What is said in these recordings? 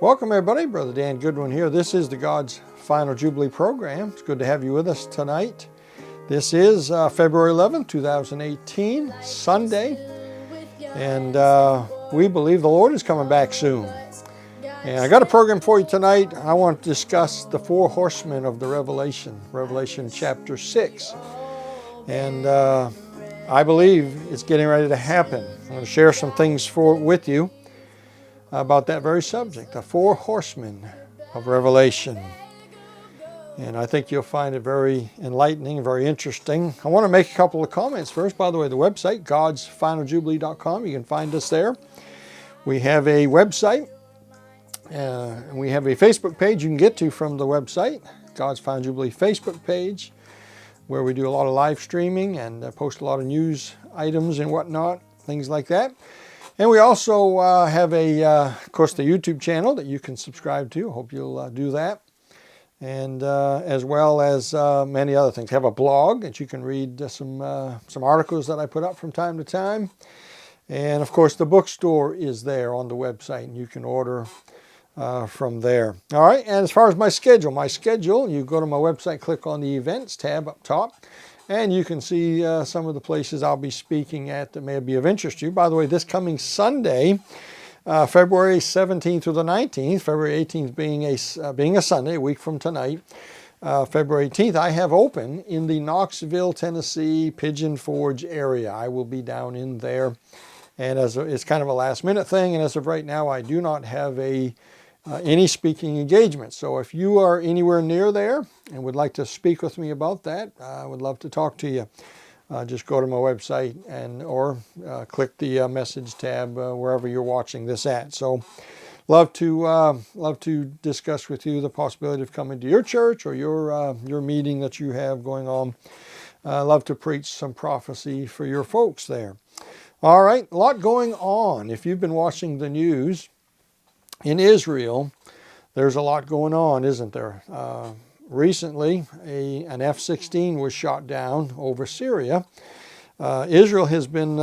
Welcome everybody, Brother Dan Goodwin here. This is the God's Final Jubilee program. It's good to have you with us tonight. This is February 11th, 2018, Sunday, and we believe the Lord is coming back soon. And I got a program for you tonight. I want to discuss the four horsemen of the Revelation chapter 6. And I believe it's getting ready to happen. I'm going to share some things with you about that very subject, the four horsemen of Revelation. And I think you'll find it very enlightening, very interesting. I want to make a couple of comments first. By the way, the website, godsfinaljubilee.com, you can find us there. We have a website, and we have a Facebook page you can get to from the website, God's Final Jubilee Facebook page, where we do a lot of live streaming and post a lot of news items and whatnot, things like that. And we also have of course, the YouTube channel that you can subscribe to. Hope you'll do that. And as well as many other things. Have a blog that you can read some articles that I put up from time to time. And of course, the bookstore is there on the website, and you can order from there. All right, and as far as my schedule, you go to my website, click on the events tab up top, and you can see some of the places I'll be speaking at that may be of interest to you. By the way, this coming Sunday, February 17th through the 19th, February 18th being a Sunday, a week from tonight, February 18th, I have open in the Knoxville, Tennessee, Pigeon Forge area. I will be down in there, and it's kind of a last-minute thing, and as of right now, I do not have any speaking engagements. So if you are anywhere near there and would like to speak with me about that, I would love to talk to you. Just go to my website or click the message tab wherever you're watching this at. So love to discuss with you the possibility of coming to your church or your meeting that you have going on. Love to preach some prophecy for your folks there. All right, a lot going on. If you've been watching the news, in Israel, there's a lot going on, isn't there? Recently, an F-16 was shot down over Syria. Israel has been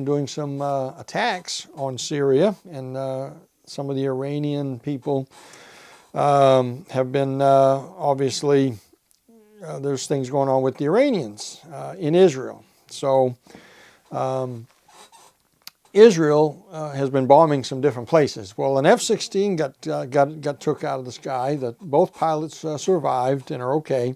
doing some attacks on Syria, and some of the Iranian people have been obviously, there's things going on with the Iranians in Israel. So Israel has been bombing some different places. Well, an F-16 got took out of the sky. Both pilots survived and are okay.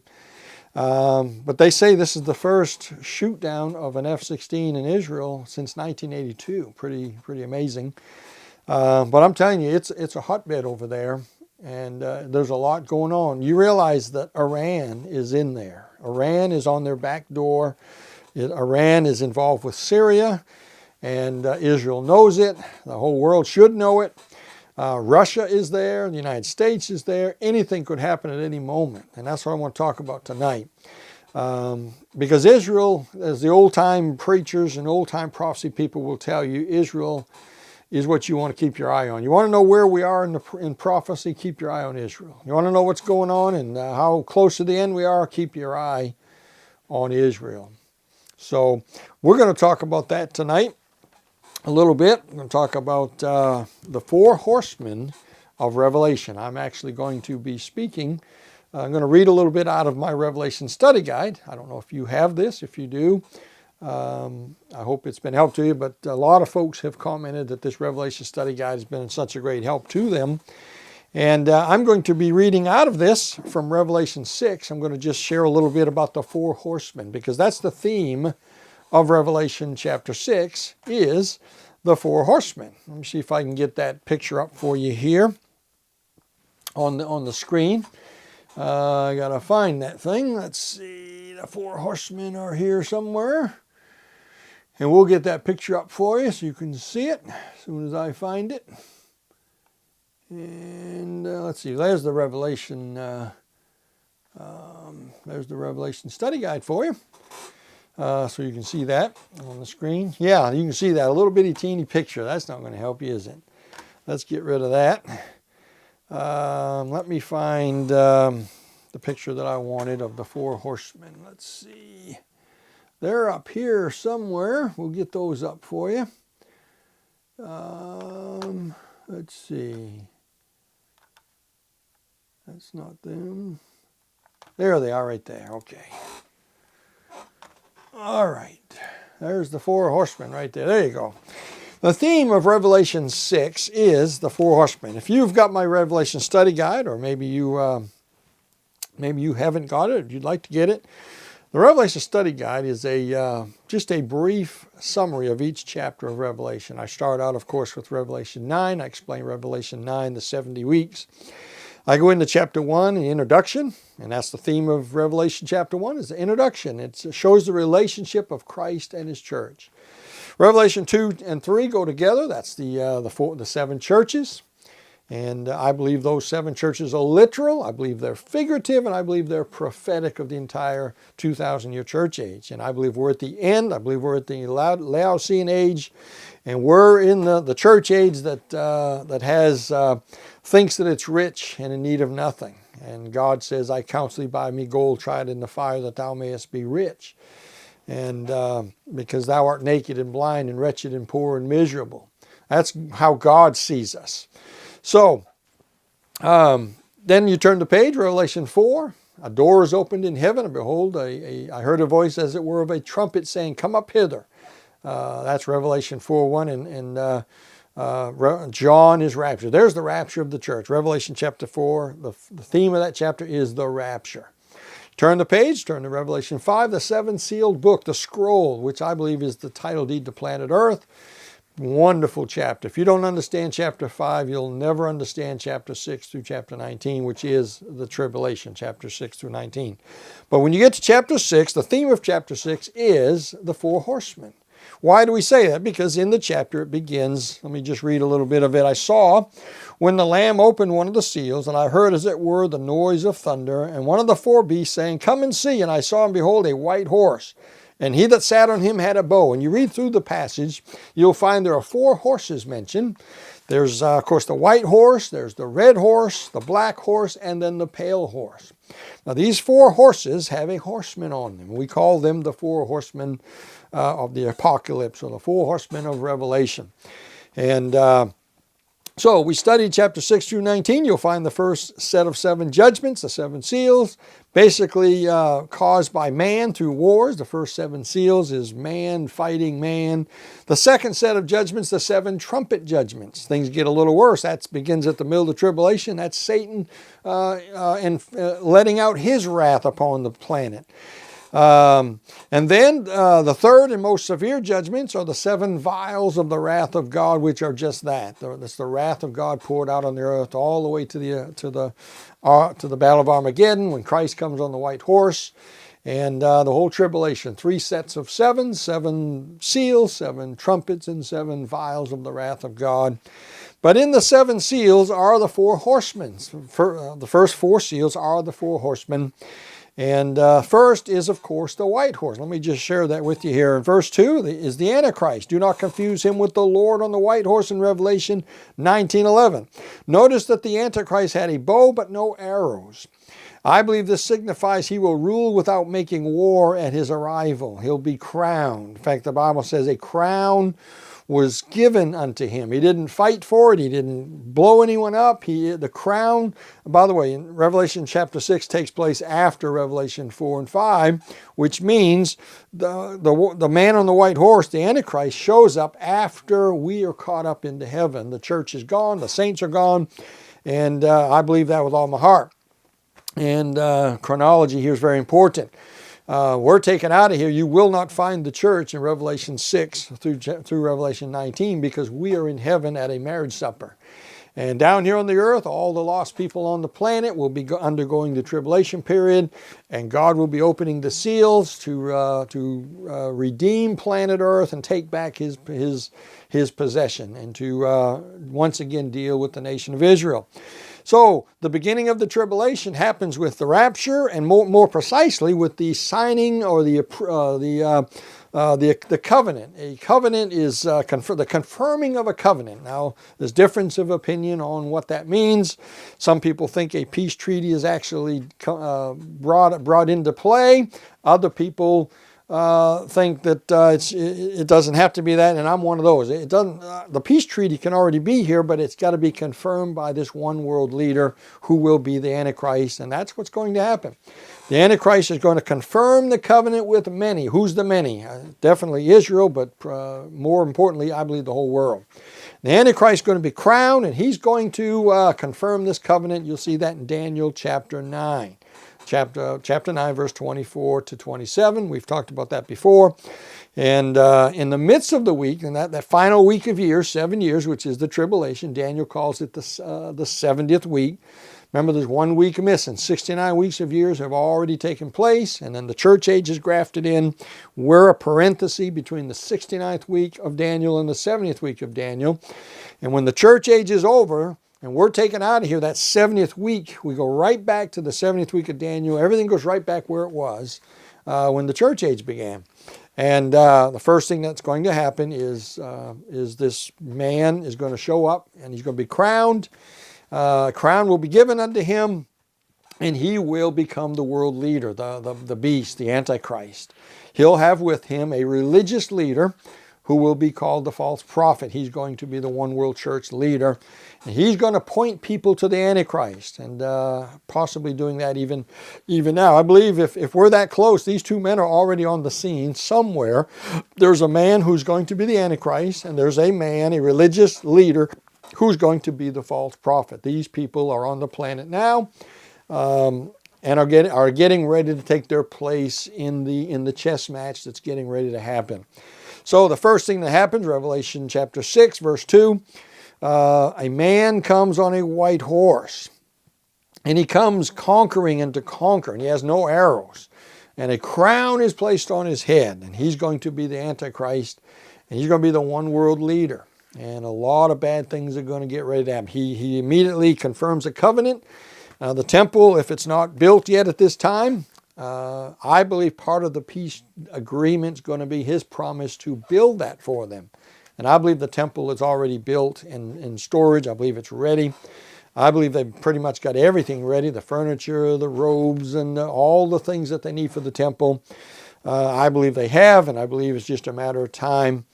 But they say this is the first shoot down of an F-16 in Israel since 1982. Pretty amazing. But I'm telling you, it's a hotbed over there, and there's a lot going on. You realize that Iran is in there. Iran is on their back door. Iran is involved with Syria. And Israel knows it. The whole world should know it. Russia is there. The United States is there. Anything could happen at any moment. And that's what I want to talk about tonight. Because Israel, as the old-time preachers and old-time prophecy people will tell you, Israel is what you want to keep your eye on. You want to know where we are in prophecy, keep your eye on Israel. You want to know what's going on and how close to the end we are, keep your eye on Israel. So we're going to talk about that tonight. A little bit. I'm going to talk about the four horsemen of Revelation. I'm actually going to be speaking. I'm going to read a little bit out of my Revelation study guide. I don't know if you have this. If you do, I hope it's been help to you. But a lot of folks have commented that this Revelation study guide has been such a great help to them. And I'm going to be reading out of this from Revelation 6. I'm going to just share a little bit about the four horsemen, because that's the theme of Revelation chapter 6 is the four horsemen. Let me see if I can get that picture up for you here on the screen. I got to find that thing. Let's see. The four horsemen are here somewhere. And we'll get that picture up for you so you can see it as soon as I find it. And let's see. There's the Revelation. There's the Revelation study guide for you. So you can see that on the screen. Yeah, you can see that. A little bitty teeny picture. That's not going to help you, is it? Let's get rid of that. Let me find the picture that I wanted of the four horsemen. Let's see. They're up here somewhere. We'll get those up for you. Let's see. That's not them. There they are right there. Okay. All right. There's the four horsemen right there. There you go. The theme of Revelation 6 is the four horsemen. If you've got my Revelation study guide, or maybe you haven't got it, or you'd like to get it, the Revelation study guide is just a brief summary of each chapter of Revelation. I start out, of course, with Revelation 9. I explain Revelation 9, the 70 weeks. I go into chapter 1, the introduction, and that's the theme of Revelation chapter 1, is the introduction. It shows the relationship of Christ and His church. Revelation 2 and 3 go together. That's the seven churches. And I believe those seven churches are literal. I believe they're figurative, and I believe they're prophetic of the entire 2,000-year church age. And I believe we're at the end. I believe we're at the Laodicean age, and we're in the church age that thinks that it's rich and in need of nothing. And God says, "I counsel thee buy me gold tried in the fire, that thou mayest be rich. And because thou art naked and blind and wretched and poor and miserable." That's how God sees us. So, then you turn the page, Revelation 4. A door is opened in heaven, and behold, I heard a voice as it were of a trumpet saying, "Come up hither." That's Revelation 4:1, and John is raptured. There's the rapture of the church. Revelation chapter 4, the theme of that chapter is the rapture. Turn the page, turn to Revelation 5, the seven-sealed book, the scroll, which I believe is the title deed to planet Earth. Wonderful chapter. If you don't understand chapter 5, you'll never understand chapter 6 through chapter 19, which is the tribulation, chapter 6 through 19. But when you get to chapter 6, the theme of chapter 6 is the four horsemen. Why do we say that? Because in the chapter it begins, let me just read a little bit of it. "I saw when the Lamb opened one of the seals, and I heard as it were the noise of thunder, and one of the four beasts saying, 'Come and see.' And I saw and behold a white horse, and he that sat on him had a bow." And you read through the passage, you'll find there are four horses mentioned. There's, of course, the white horse, there's the red horse, the black horse, and then the pale horse. Now, these four horses have a horseman on them. We call them the four horsemen of the apocalypse, or the four horsemen of Revelation. And so we studied chapter 6 through 19. You'll find the first set of seven judgments, the seven seals, basically caused by man through wars. The first seven seals is man fighting man. The second set of judgments, the seven trumpet judgments. Things get a little worse. That begins at the middle of the tribulation. That's Satan letting out his wrath upon the planet. And then the third and most severe judgments are the seven vials of the wrath of God, which are just that. That's the wrath of God poured out on the earth all the way to the battle of Armageddon, when Christ comes on the white horse, and the whole tribulation. 3 sets of seven seals, 7 trumpets, and 7 vials of the wrath of God. But in the 7 seals are the four horsemen. The first 4 seals are the four horsemen. And first is, of course, the white horse. Let me just share that with you here. In verse 2 is the antichrist. "Do not confuse him with the Lord on the white horse," in Revelation 19:11. Notice that the antichrist had a bow but no arrows. I believe this signifies he will rule without making war at his arrival. He'll be crowned. In fact, the Bible says a crown was given unto him. He didn't fight for it. He didn't blow anyone up. The crown, by the way, in Revelation chapter 6 takes place after Revelation 4 and 5, which means the man on the white horse, the Antichrist, shows up after we are caught up into heaven. The church is gone. The saints are gone. And I believe that with all my heart. And chronology here is very important. We're taken out of here. You will not find the church in Revelation 6 through Revelation 19, because we are in heaven at a marriage supper. And down here on the earth, all the lost people on the planet will be undergoing the tribulation period, and God will be opening the seals to redeem planet Earth and take back his possession, and to once again deal with the nation of Israel. So the beginning of the tribulation happens with the rapture, and more precisely with the signing or the covenant. A covenant is the confirming of a covenant. Now, there's difference of opinion on what that means. Some people think a peace treaty is actually brought into play. Other people think that it doesn't have to be that, and I'm one of those. It doesn't. The peace treaty can already be here, but it's got to be confirmed by this one world leader who will be the Antichrist, and that's what's going to happen. The Antichrist is going to confirm the covenant with many. Who's the many? Definitely Israel, but more importantly, I believe the whole world. The Antichrist is going to be crowned, and he's going to confirm this covenant. You'll see that in Daniel chapter 9. Chapter 9, verse 24 to 27. We've talked about that before. And in the midst of the week, and that final week of years, 7 years, which is the tribulation, Daniel calls it the 70th week. Remember, there's 1 week missing. 69 weeks of years have already taken place, and then the church age is grafted in. We're a parenthesis between the 69th week of Daniel and the 70th week of Daniel. And when the church age is over, and we're taken out of here, that 70th week, we go right back to the 70th week of Daniel. Everything goes right back where it was when the church age began. And the first thing that's going to happen is this man is going to show up, and he's going to be crowned. A crown will be given unto him, and he will become the world leader, the beast, the Antichrist. He'll have with him a religious leader who will be called the false prophet. He's going to be the one world church leader. And he's going to point people to the Antichrist, and possibly doing that even now. I believe if we're that close, these two men are already on the scene somewhere. There's a man who's going to be the Antichrist, and there's a man, a religious leader, who's going to be the false prophet. These people are on the planet now, and are getting ready to take their place in the chess match that's getting ready to happen. So the first thing that happens, Revelation chapter 6, verse 2, a man comes on a white horse, and he comes conquering and to conquer, and he has no arrows, and a crown is placed on his head, and he's going to be the Antichrist, and he's going to be the one world leader, and a lot of bad things are going to get ready to happen. He immediately confirms a covenant. The temple, if it's not built yet at this time, I believe part of the peace agreement is going to be his promise to build that for them. And I believe the temple is already built in storage. I believe it's ready. I believe they've pretty much got everything ready, the furniture, the robes, and all the things that they need for the temple. I believe they have, and I believe it's just a matter of time,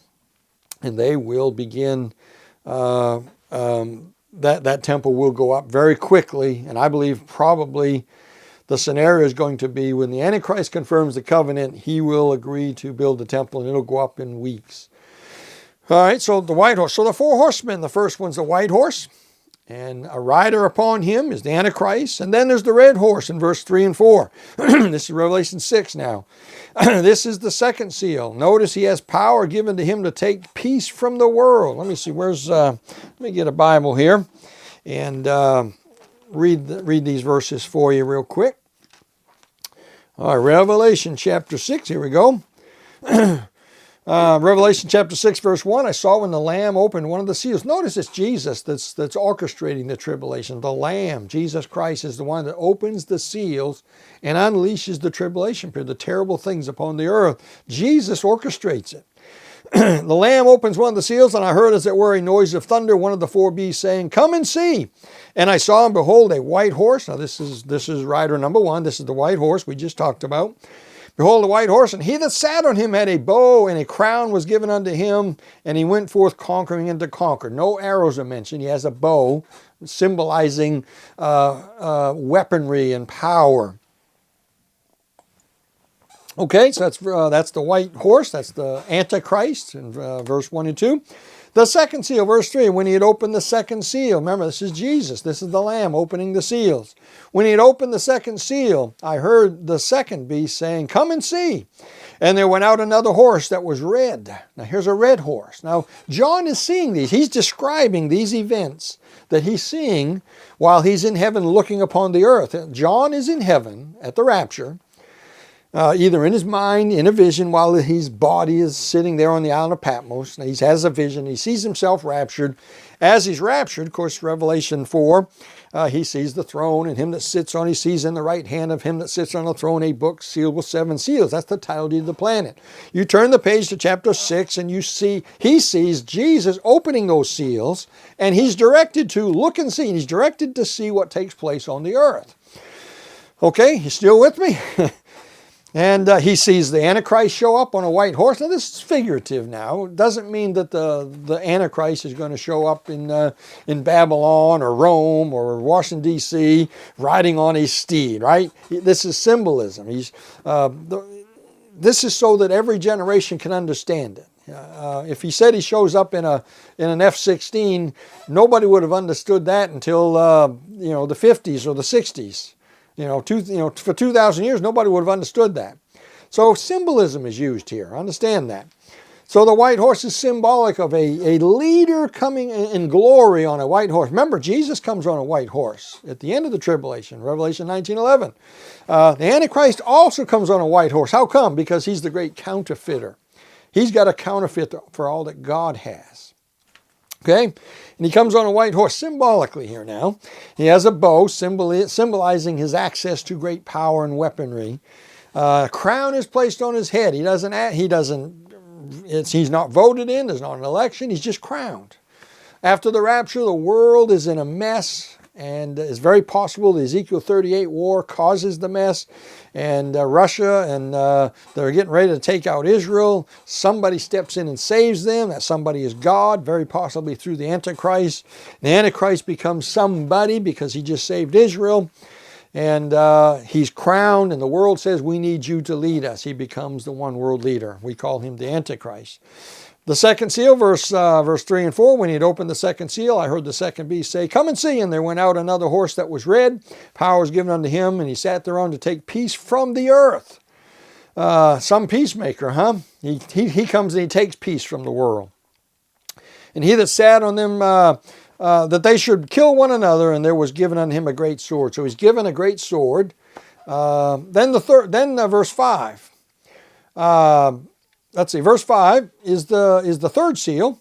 and they will begin, that temple will go up very quickly, and I believe probably the scenario is going to be when the Antichrist confirms the covenant, he will agree to build the temple, and it'll go up in weeks. All right, so the white horse. So the four horsemen, the first one's the white horse, and a rider upon him is the Antichrist. And then there's the red horse in verse 3 and 4. This is Revelation 6 now. This is the second seal. Notice he has power given to him to take peace from the world. Let me see, let me get a Bible here and read these verses for you real quick. All right, Revelation chapter 6, here we go. Revelation chapter 6, verse 1, I saw when the Lamb opened one of the seals. Notice it's Jesus that's orchestrating the tribulation. The Lamb, Jesus Christ, is the one that opens the seals and unleashes the tribulation period, the terrible things upon the earth. Jesus orchestrates it. The Lamb opens one of the seals, and I heard as it were a noise of thunder, one of the four beasts saying, "Come and see." And I saw and behold a white horse. Now this is rider number one. This is the white horse we just talked about. Behold, the white horse, and he that sat on him had a bow, and a crown was given unto him, and he went forth conquering and to conquer. No arrows are mentioned. He has a bow, symbolizing weaponry and power. Okay, so that's the white horse. That's the Antichrist in verse 1 and 2. The second seal, verse 3, when he had opened the second seal. Remember, this is Jesus. This is the Lamb opening the seals. When he had opened the second seal, I heard the second beast saying, "Come and see." And there went out another horse that was red. Now, here's a red horse. Now, John is seeing these. He's describing these events that he's seeing while he's in heaven looking upon the earth. John is in heaven at the rapture. Either in his mind, in a vision, while his body is sitting there on the island of Patmos. He has a vision. He sees himself raptured. As he's raptured, of course, Revelation 4, he sees the throne and him that sits on. He sees in the right hand of him that sits on the throne a book sealed with 7 seals. That's the title deed of the planet. You turn the page to chapter 6 and he sees Jesus opening those seals, and he's directed to look and see. He's directed to see what takes place on the earth. Okay, you still with me? And he sees the Antichrist show up on a white horse. Now this is figurative now. It doesn't mean that the Antichrist is going to show up in Babylon or Rome or Washington, D.C. riding on a steed, right? This is symbolism. This is so that every generation can understand it. If he said he shows up in an F-16, nobody would have understood that until the 50s or the 60s. For 2,000 years, nobody would have understood that. So symbolism is used here. Understand that. So the white horse is symbolic of a leader coming in glory on a white horse. Remember, Jesus comes on a white horse at the end of the tribulation, Revelation 19:11. The Antichrist also comes on a white horse. How come? Because he's the great counterfeiter. He's got a counterfeit for all that God has. Okay? And he comes on a white horse symbolically here now. He has a bow symbolizing his access to great power and weaponry. A crown is placed on his head. He's not voted in. There's not an election. He's just crowned. After the rapture, the world is in a mess. And it's very possible the Ezekiel 38 war causes the mess. And Russia, and they're getting ready to take out Israel. Somebody steps in and saves them. That somebody is God, very possibly through the Antichrist. The Antichrist becomes somebody because he just saved Israel. And he's crowned, and the world says, we need you to lead us. He becomes the one world leader. We call him the Antichrist. The second seal, verse 3 and 4, when he had opened the second seal, I heard the second beast say, come and see. And there went out another horse that was red. Power was given unto him, and he sat thereon to take peace from the earth. Some peacemaker, huh? He comes and he takes peace from the world. And he that sat on them, that they should kill one another, and there was given unto him a great sword. So he's given a great sword. Then verse 5. Let's see, verse 5 is the third seal,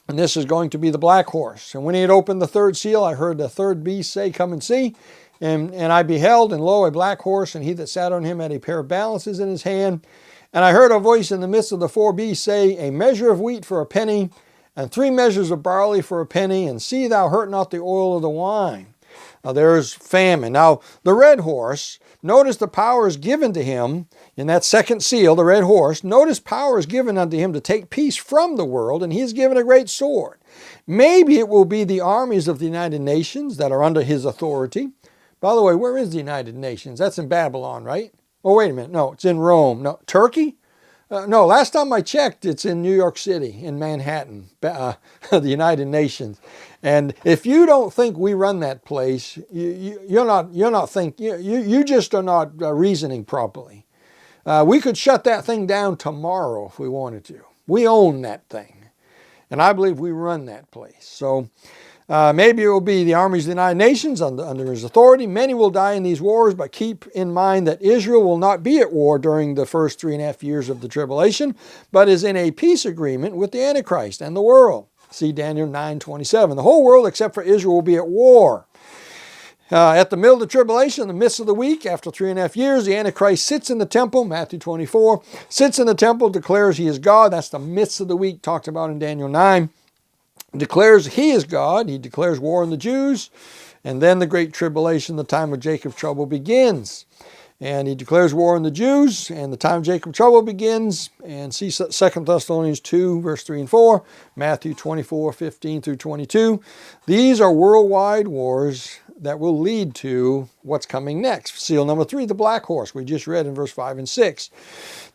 and this is going to be the black horse. And when he had opened the third seal, I heard the third beast say, come and see. And I beheld, and lo, a black horse, and he that sat on him had a pair of balances in his hand. And I heard a voice in the midst of the four beasts say, a measure of wheat for a penny, and 3 measures of barley for a penny, and see thou hurt not the oil of the wine. Now there's famine. Now the red horse, notice the power is given to him in that second seal, the red horse. Notice power is given unto him to take peace from the world, and he is given a great sword. Maybe it will be the armies of the United Nations that are under his authority. By the way, where is the United Nations? That's in Babylon, right? Oh, wait a minute. No, it's in Rome. No, Turkey? No, last time I checked, it's in New York City, in Manhattan, the United Nations. And if you don't think we run that place, you just are not reasoning properly. We could shut that thing down tomorrow if we wanted to. We own that thing. And I believe we run that place. So maybe it will be the armies of the United Nations under his authority. Many will die in these wars, but keep in mind that Israel will not be at war during the first 3.5 years of the tribulation, but is in a peace agreement with the Antichrist and the world. See Daniel 9:27. The whole world except for Israel will be at war. At the middle of the tribulation, in the midst of the week, after 3.5 years, the Antichrist sits in the temple, Matthew 24, sits in the temple, declares he is God. That's the midst of the week talked about in Daniel 9. Declares he is God. He declares war on the Jews. And then the great tribulation, the time of Jacob's trouble begins. And he declares war on the Jews, and the time of Jacob's trouble begins. And see 2 Thessalonians 2, verse 3 and 4, Matthew 24, 15 through 22. These are worldwide wars that will lead to what's coming next. Seal number 3, the black horse. We just read in verse 5 and 6.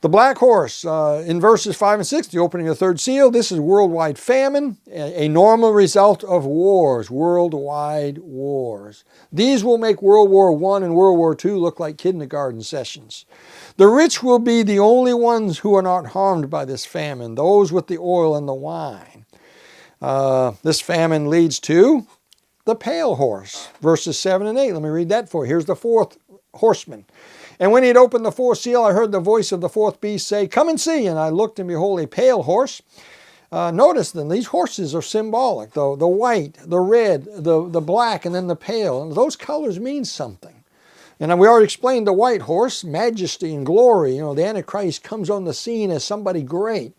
The black horse, in verses 5 and 6, the opening of the third seal, this is worldwide famine, a normal result of wars, worldwide wars. These will make World War I and World War II look like kindergarten sessions. The rich will be the only ones who are not harmed by this famine, those with the oil and the wine. This famine leads to the pale horse, verses 7 and 8. Let me read that for you. Here's the fourth horseman. And when he had opened the fourth seal, I heard the voice of the fourth beast say, come and see. And I looked, and behold, a pale horse. Notice then, these horses are symbolic. The white, the red, the black, and then the pale. And those colors mean something. And we already explained the white horse, majesty and glory. The Antichrist comes on the scene as somebody great.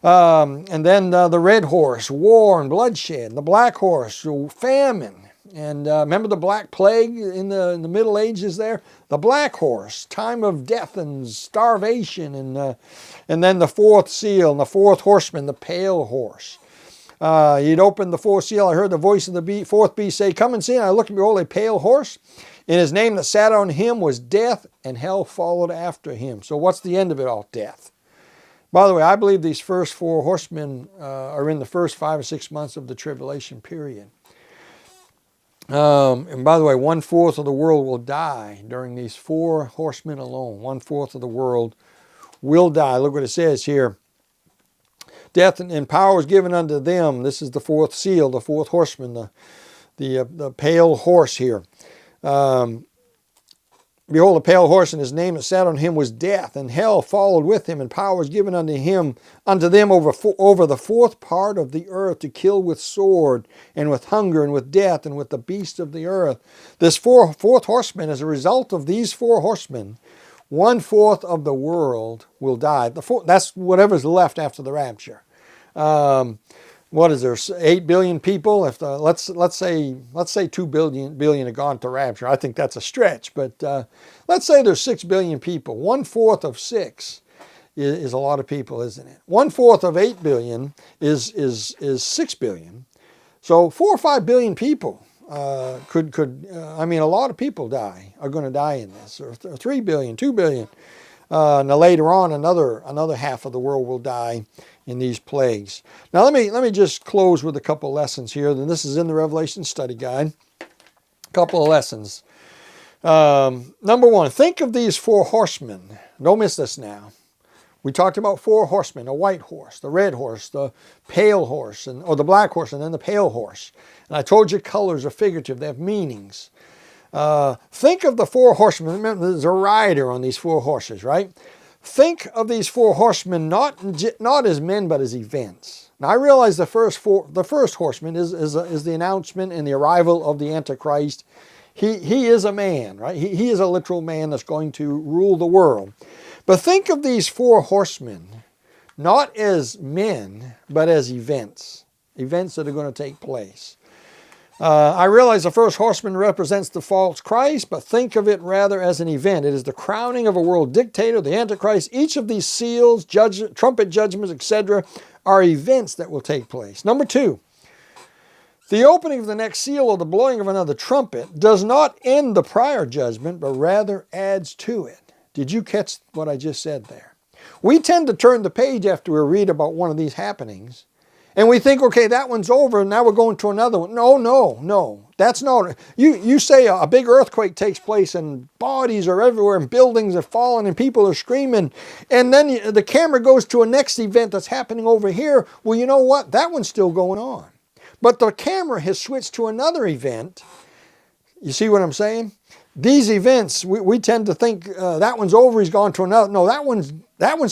And then the red horse, war and bloodshed. The black horse, famine. And remember the Black Plague in the Middle Ages there? The black horse, time of death and starvation. And then the fourth seal, and the fourth horseman, the pale horse. He'd opened the fourth seal. I heard the voice of the fourth beast say, "Come and see." And I looked and behold, a pale horse. And his name that sat on him was Death, and hell followed after him. So what's the end of it all? Death. By the way, I believe these first four horsemen are in the first 5 or 6 months of the tribulation period. And by the way, 1/4 of the world will die during these four horsemen alone. 1/4 of the world will die. Look what it says here. Death and power was given unto them. This is the fourth seal, the fourth horseman, the pale horse here. Behold, a pale horse, and his name that sat on him was Death, and hell followed with him, and power was given unto them over the fourth part of the earth to kill with sword, and with hunger, and with death, and with the beasts of the earth. This fourth horseman, as a result of these four horsemen, 1/4 of the world will die. That's whatever's left after the rapture. What is there? 8 billion people. If let's say 2 billion have gone to rapture. I think that's a stretch, but let's say there's 6 billion people. 1/4 of 6 is a lot of people, isn't it? 1/4 of 8 billion is 6 billion. So 4 or 5 billion people a lot of people are going to die in this, or 3 billion, 2 billion. Now later on, another half of the world will die in these plagues. Now let me just close with a couple lessons here. And this is in the Revelation Study Guide. A couple of lessons. Number one, think of these four horsemen. Don't miss this now. We talked about four horsemen: a white horse, the red horse, the pale horse, or the black horse, and then the pale horse. And I told you colors are figurative; they have meanings. Think of the four horsemen. Remember, there's a rider on these four horses, right? Think of these four horsemen not as men, but as events. Now, I realize the first horseman is the announcement and the arrival of the antichrist. He is a man, right? He is a literal man that's going to rule the world. But think of these four horsemen not as men, but as events that are going to take place. I realize the first horseman represents the false Christ, but think of it rather as an event. It is the crowning of a world dictator, the Antichrist. Each of these seals, trumpet judgments, etc., are events that will take place. Number two, the opening of the next seal or the blowing of another trumpet does not end the prior judgment, but rather adds to it. Did you catch what I just said there? We tend to turn the page after we read about one of these happenings, and we think, okay, that one's over, and now we're going to another one. No. That's not. You say a big earthquake takes place, and bodies are everywhere, and buildings are falling, and people are screaming, and then the camera goes to a next event that's happening over here. Well, you know what? That one's still going on. But the camera has switched to another event. You see what I'm saying? These events, we tend to think that one's over, he's gone to another. No, that one's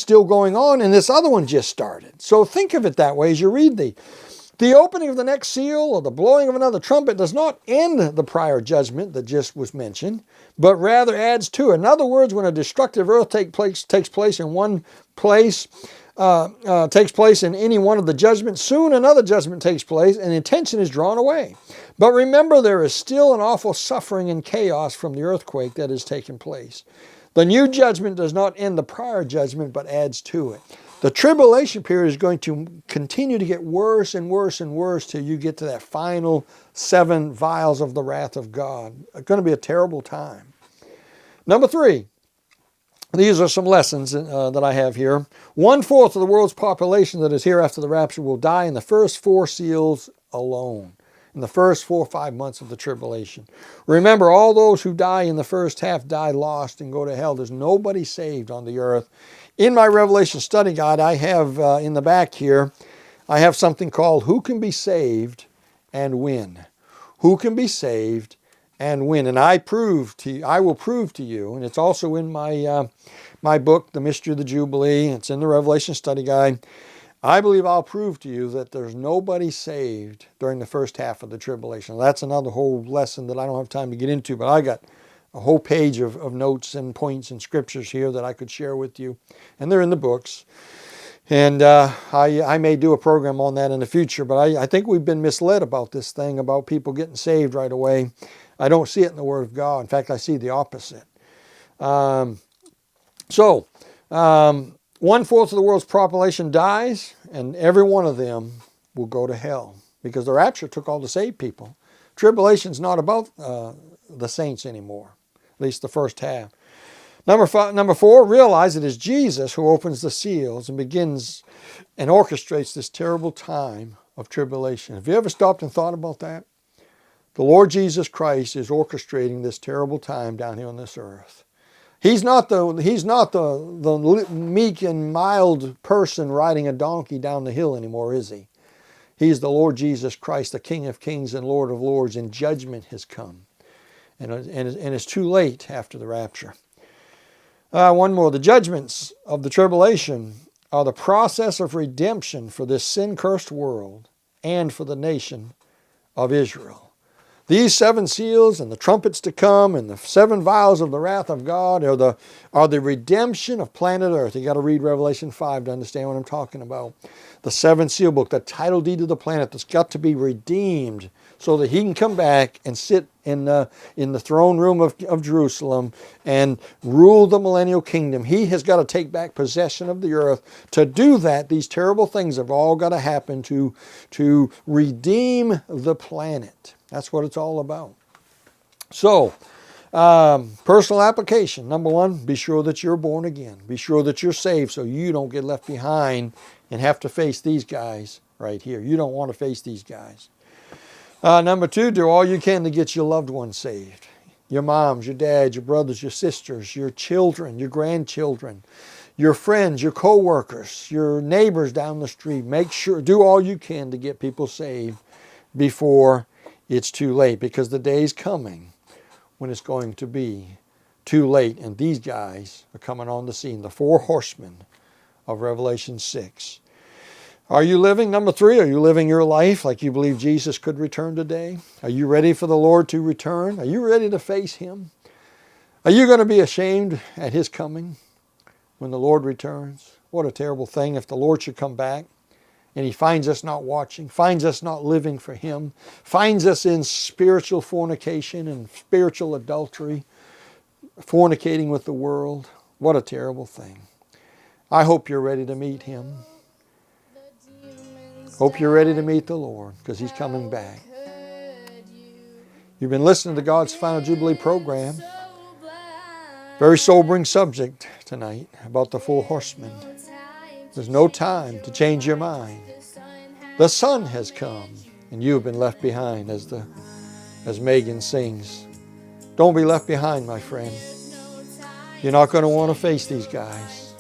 still going on, and this other one just started. So think of it that way as you read the opening of the next seal or the blowing of another trumpet does not end the prior judgment that just was mentioned, but rather adds to it. In other words, when a destructive earth takes place in one place, takes place in any one of the judgments, soon another judgment takes place and attention is drawn away. But remember, there is still an awful suffering and chaos from the earthquake that has taken place. The new judgment does not end the prior judgment, but adds to it. The tribulation period is going to continue to get worse and worse and worse till you get to that final 7 vials of the wrath of God. It's going to be a terrible time. Number 3. These are some lessons that I have here. 1/4 of the world's population that is here after the rapture will die in the first 4 seals alone, in the first 4 or 5 months of the tribulation. Remember, all those who die in the first half die lost and go to hell. There's nobody saved on the earth. In my Revelation Study Guide, I have in the back here, I have something called Who Can Be Saved and Win? Who can be saved and win? And I will prove to you, and it's also in my book, The Mystery of the Jubilee. It's in the Revelation Study Guide. I believe I'll prove to you that there's nobody saved during the first half of the tribulation. That's another whole lesson that I don't have time to get into, but I got a whole page of notes and points and scriptures here that I could share with you, and they're in the books. And I may do a program on that in the future, but I think we've been misled about this thing, about people getting saved right away. I don't see it in the Word of God. In fact, I see the opposite. 1/4 of the world's population dies, and every one of them will go to hell because the rapture took all the saved people. Tribulation's not about the saints anymore, at least the first half. Number 4, realize it is Jesus who opens the seals and begins and orchestrates this terrible time of tribulation. Have you ever stopped and thought about that? The Lord Jesus Christ is orchestrating this terrible time down here on this earth. He's not the meek and mild person riding a donkey down the hill anymore, is he? He's the Lord Jesus Christ, the King of Kings and Lord of Lords, and judgment has come. And it's too late after the rapture. One more. The judgments of the tribulation are the process of redemption for this sin-cursed world and for the nation of Israel. These 7 seals and the trumpets to come and the 7 vials of the wrath of God are the redemption of planet Earth. You got to read Revelation 5 to understand what I'm talking about. The 7th seal book, the title deed of the planet that's got to be redeemed so that he can come back and sit in the throne room of Jerusalem and rule the millennial kingdom. He has got to take back possession of the earth. To do that, these terrible things have all got to happen to redeem the planet. That's what it's all about. So, personal application. Number 1, be sure that you're born again. Be sure that you're saved so you don't get left behind and have to face these guys right here. You don't want to face these guys. Number 2, do all you can to get your loved ones saved. Your moms, your dads, your brothers, your sisters, your children, your grandchildren, your friends, your co-workers, your neighbors down the street. Make sure, do all you can to get people saved before it's too late, because the day's coming when it's going to be too late, and these guys are coming on the scene, the 4 horsemen of Revelation 6. Are you living, number 3, are you living your life like you believe Jesus could return today? Are you ready for the Lord to return? Are you ready to face Him? Are you going to be ashamed at His coming when the Lord returns? What a terrible thing if the Lord should come back and He finds us not watching, finds us not living for Him, finds us in spiritual fornication and spiritual adultery, fornicating with the world. What a terrible thing. I hope you're ready to meet Him. Hope you're ready to meet the Lord, because He's coming back. You've been listening to God's Final Jubilee program. Very sobering subject tonight about the 4 horsemen. There's no time to change your mind. The sun has come, and you have been left behind, as Megan sings. Don't be left behind, my friend. You're not going to want to face these guys.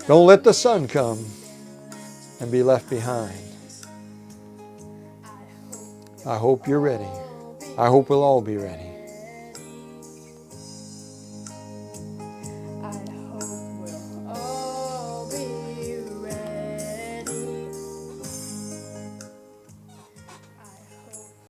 Don't let the sun come and be left behind. I hope you're ready. I hope we'll all be ready.